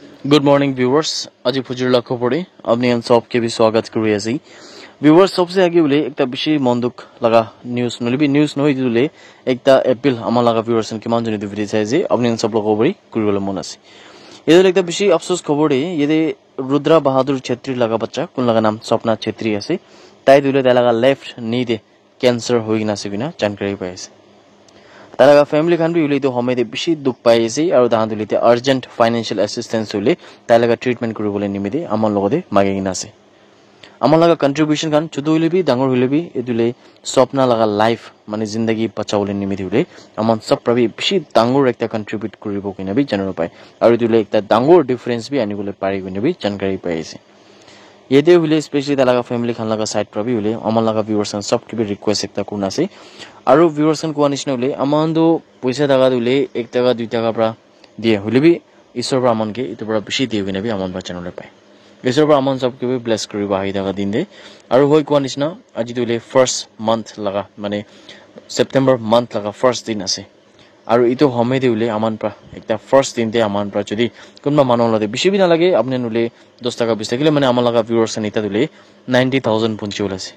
Good morning viewers আজি ফুজিৰ লক্ষ্য পৰি আপনি আন সবকে भी स्वागत কৰি আছি viewers सबसे आगे बोले একটা বেশি মন্দুক লাগা নিউজ নলিবি নিউজ নই দিলে একটা এপিল আমাৰ লাগা viewers কিমান জনি ভিডিও চাই যে আপনি সব লোক পৰি কৰিবলৈ মন আছে এদের একটা বেশি আফসোস খবর এদে রুদ্রা বাহাদুর ছেত্রী লাগা বাচ্চা কোন লাগা নাম স্বপ্না ছেত্রী আছে তাই দিলে তাই লাগা লেফট নি দে ক্যান্সার হৈ গিনাছে বিনা জানকাৰী পাইছে তালাga family kan bi uli to home de bishi duk paise aru dahan dulite urgent financial assistance uli talaga treatment kuribole nimide amon logode magegina ase amon laga contribution kan chudu uli bi dangor uli bi edule swapna laga life mane zindagi bachawole nimide uli amon sab prabi bishi dangor ekta contribute kuribo kina bi janaro pai aru edule ekta dangor difference bi anibole pari kina bi jankari paise yede hule especially talaga family khan laga side prabi hule amon laga viewers and sab kibi request ekta kurna ase aru viewers kan koa nishna hule amando paisa daga dule 1 taka 2 taka pra die hule bi isor pra amon ke itu pra bishi die gina bi amon ba channel pai isor pra amon sab kibi bless koriba hi daga din de aru hoi koa nishna aji dule first month laga mane september month laga first din ase aru itu home de ule amon pra ekta first din de amon pra jodi kunba manon lade bishi bi na lage apne nule 10 taka 20 taka kile mane amon laga viewers an ita dule 90000 punchi ulase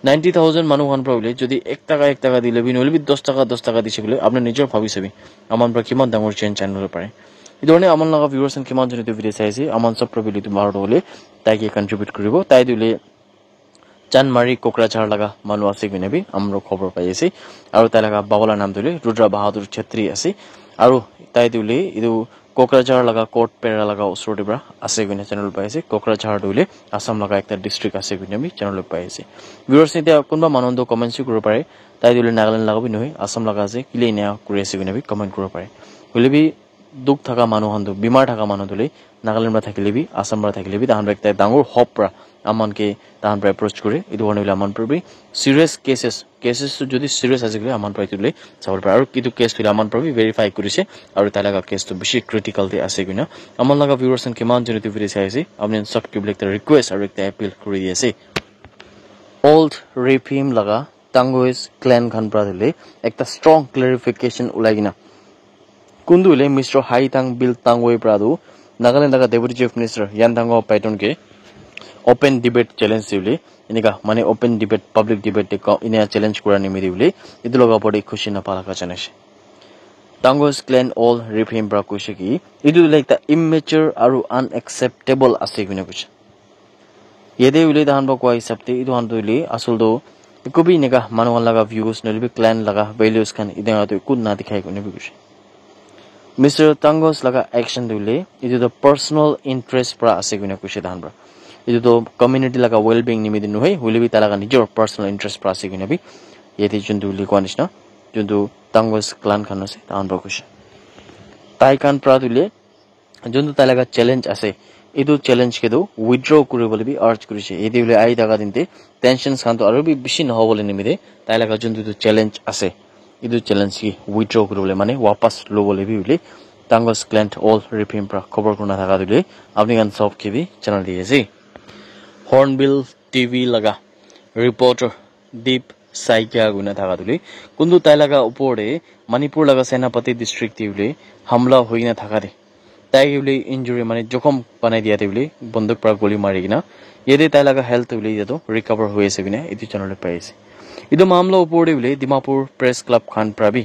90000 মানুহ খন প্ৰবলে যদি 1 টাকা দিলে B নলি 10 টাকা দিছে বলে আপনি নিজৰ ভাবিছবি আমন পৰা কিমান ডাঙৰ চেঞ্জ আনিব পাৰে ইদৰণে আমন লগা ভিউয়াৰ্স কিমান জনে ভিডিও চাইছে আমন সব প্ৰবলে তোমাৰ হলে তাইকে কন্ট্ৰিবিউট কৰিব তাই দিলে চানমাৰী কোকৰাঝাৰ লগা মানুহ আছে বিনেবি আমৰো খবৰ পাইছে আৰু তাই লগা বাবলা নাম দিলে ৰুদ্ৰা বাহাদুৰ ছেত্ৰী আছে আৰু তাই দিলে ইদু কোকৰাঝাৰ লগা কোট পেৰা লগা ওচৰতে পৰা আছে গুনে চেনেল পাইছে কোকৰাঝাৰ দিলে আসাম লগা একটা ডিস্ট্রিক্ট আছে গুনে আমি চেনেল পাইছে ভিউয়ার্স এতিয়া কোনবা মানন্দ কমেন্টস কৰিব পাৰে তাই দিলে নাগালেণ্ড লাগাবি নহয় আসাম লগা আছে কিলে ইনা কৰি আছে গুনে আমি কমেন্ট কৰিব পাৰে হলেবি দুখ থাকা মানুহ হন্দু বিমাৰ থাকা মানুহ দিলে নাগালেণ্ড বা থাকিলেবি আসাম বা থাকিলেবি তাহান একটা ডাঙৰ হপ পৰা আমনকে তাহান পৰা এপ্ৰোচ কৰে ইদু হনলে আমন প্ৰবি সিৰিয়াস কেसेस যদি সিৰিয়াস আছে গলে আমন পাইতুলে চাবৰ পাৰে আৰু কিটো কেস ফিল আমন প্ৰবি ভেৰিফাই কৰিছে আৰু তালাগা কেসটো বেছি ক্ৰিটিক্যাল দে আছে গুনা আমন লাগা ভিউয়াৰ্স কিমান জনে ভিডিও চাইছে আপনি সব কিবলে একটা ৰিকোয়েস্ট আৰু একটা এপিল কৰি আছে old ৰেপিম লাগা টাংগোইজ ক্ল্যান খান প্ৰাদিলে একটা স্ট্ৰং ক্লাৰিফিকেশন উলাইগিনা কুন্দুলে মিস্টাৰ হাইতাং বিল টাংগোই প্ৰাদু নাগালেণ্ড লাগা ডেপুটি চিফ মিনিস্টার ইয়ানটাংগো পাইটনকে open debate challenge দিলে এনেকা মানে open debate public debate ইনে challenge করা নিমি দিলে ইদু লগা পড়ি খুশি না পালাকা জানাছে টাংগোস ক্ল্যান অল রিফেম ব্রা কইছে কি ইদু লাইক দা ইমেচিউর আৰু আনএক্সেপ্টেবল আছে কিনে কইছে ইদে উলে দান বা কই হিসাবতে ইদু হান দইলে আসল দো কবি নেগা মানুহ লাগা ভিউজ নলিবি ক্ল্যান লাগা ভ্যালুস খান ইদে তো কুন না দেখাই কোনে কইছে মিস্টার টাংগোস লাগা অ্যাকশন দিলে ইদু দা পার্সোনাল ইন্টারেস্ট প্রা আছে কিনে কইছে দান ব্রা ಇದು তো ಕಮ್ಯುನಿಟಿ ಲಗ ವೆಲ್ ಬೀಯಿಂಗ್ ನಿಮಿದಿ ನುಹೈ ಹುಲಿಬಿ ತಲಗ ನಿಜರ್ ಪರ್ಸನಲ್ ಇಂಟ್ರೆಸ್ಟ್ ಪ್ರಾಸಿ ಗಿನಬಿ ಯತಿ ಜುಂದು ಲಿ ಕೋನಿಸ್ನ ಜುಂದು ತಂಗಸ್ ಕ್ಲಾನ್ ಖನಸೆ ತಾನ್ ಬಕುಶ তাই কান প্রাদুলে জন্তু তালাগা চ্যালেঞ্জ আছে ইদু চ্যালেঞ্জ কেদু উইথড্র কৰিবলে বি আৰ্জ কৰিছে এদি হলে আই দাগা দিনতে টেনশন শান্ত আৰু বি বেশি নহবলে নিমিদে তাইলাগা জন্তু চ্যালেঞ্জ আছে ইদু চ্যালেঞ্জ কি উইথড্র কৰিবলে মানে वापस লবলে বি বলে টাংগস ক্ল্যান্ট অল রিফিম প্রা খবর কোনা থাকা দিলে আপনি গান সব কে বি চ্যানেল দিয়েছে হর্নবিল টিভি লাগা রিপোর্টার দীপ সাইকিয়া গুনা থাকা দিলে কিন্তু তাই লাগা উপরে মণিপুর লাগা সেনাপতি ডিস্ট্রিক্ট দিলে হামলা হই না থাকা দে তাই বলে ইনজুরি মানে জখম বানাই দিয়া দিলে বন্দুক পৰা গুলি মারি কিনা এদে তাই লাগা হেলথ বলে যাতো রিকভার হয়েছে কিনা এটি চ্যানেলে পাইছে ইদু মামলা উপরে বলে ডিমাপুর প্রেস ক্লাব খান প্রাবি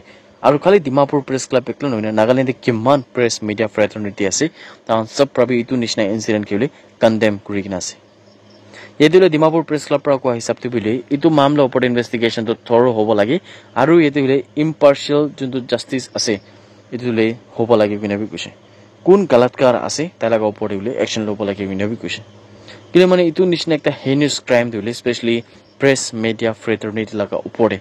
আৰু খালি ডিমাপুৰ প্ৰেছ ক্লাব একলো নহয় নাগালেণ্ডে কিমান প্ৰেছ মিডিয়া ফ্ৰেটাৰনিটি আছে তান সব প্ৰাবি ইটো নিচিনা ইনসিডেন্ট কিলে কন্ডেম কৰি কিনা আছে এদিলে ডিমাপুৰ প্ৰেছ ক্লাব পৰা কোৱা হিচাপতে বিলে ইটো মামলা ওপৰত ইনভেষ্টিগেশন তো থৰো হ'ব লাগে আৰু এদিলে ইম্পাৰ্শিয়াল যোনটো জাস্টিস আছে এদিলে হ'ব লাগে বিনাবি কৈছে কোন গলতকাৰ আছে তালাগা ওপৰত বিলে একশন ল'ব লাগে বিনাবি কৈছে কিলে মানে ইটো নিচিনা একটা হেনিয়াস ক্রাইম দিলে স্পেশালি প্ৰেছ মিডিয়া ফ্ৰেটাৰনিটি লাগা ওপৰে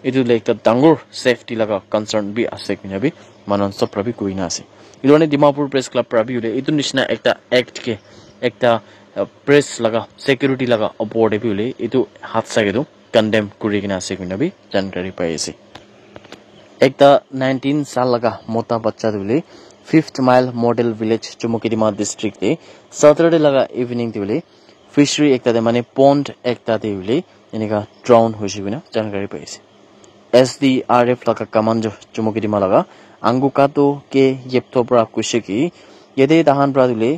ইদুলে একটা ডাঙৰ সেফটি লাগা কনসাৰ্ন বি আছে কিনাবি মানন সব প্ৰবি কইনা আছে ইদৰণে ডিমাপুৰ প্ৰেছ ক্লাব প্ৰবি উলে ইটো নিচিনা একটা অ্যাক্ট কে একটা প্ৰেস লাগা সিকিউৰিটি লাগা অপোৰ্ডে বিলে ইটো হাত সাগেদো কন্ডেম কৰি কিনা আছে কিনাবি জানকাৰী পাইছে একটা 19 সাল লাগা মোটা বাচ্চা দিলে 5th মাইল মডেল ভিলেজ চুমুকিদিমা ডিস্ট্রিক্টে সॅटरडे লাগা ইভিনিং দিলে ফিশারি একটা দে মানে পন্ড একটা দিলে এনেকা ড্রাউন হৈছে বিনা জানকাৰী পাইছে SDRF laka kamanjo chumukidi malaga angukato ke yeptopra kushiki yede tahan pra dule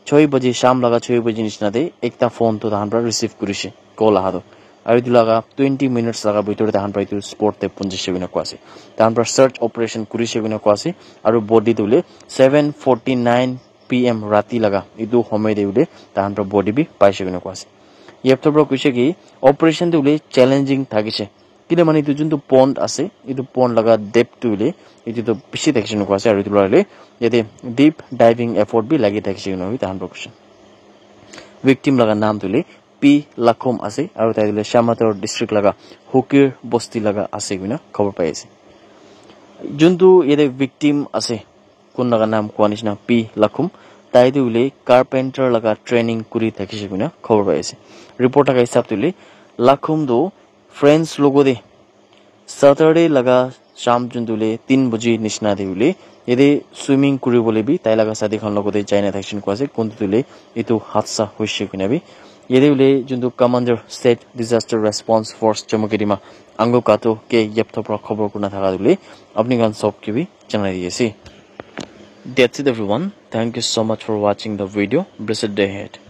6 baje sham laga 6 baje nishna de ekta phone to tahan pra receive kurise call ahado aru itu laga 20 minutes laga bhitor tahan pra itu sport te punjise guna ko ase tahan pra search operation kurise guna ko ase aru body dule 7:49 pm rati laga itu homoy de ule tahan pra body bi paise guna ko ase yepto pro kuise ki operation dule challenging thagise kile mane itu juntu pond ase itu pond laga depth dule itu to bishi thakise ko ase aru itu lale yete deep diving effort bi lagi thakise guna hui tahan pra kuise victim laga naam dule P Lakhom ase aru tai dule Shamator district laga Hukir bosti laga ase guna khobor pai ase juntu yete victim ase kun laga naam koanishna P Lakhom tai dule carpenter laga training kuri thakise guna khobor pai ase report laga hisab dule Lakhom do friends logo de Saturday laga sham juntule 3 baji nishna deule yede swimming kuri bole bi tai laga sadi khan logo de jaina thaksin ko ase kun dule itu hatsa hoise guna bi yede ule juntu commander state disaster response force Jammu-Katima ango kato ke yeptho pro khobor kuna thaka dule apni gan sob ke bi janai diye. That's it everyone. Thank you so much for watching the video. Blessed day ahead.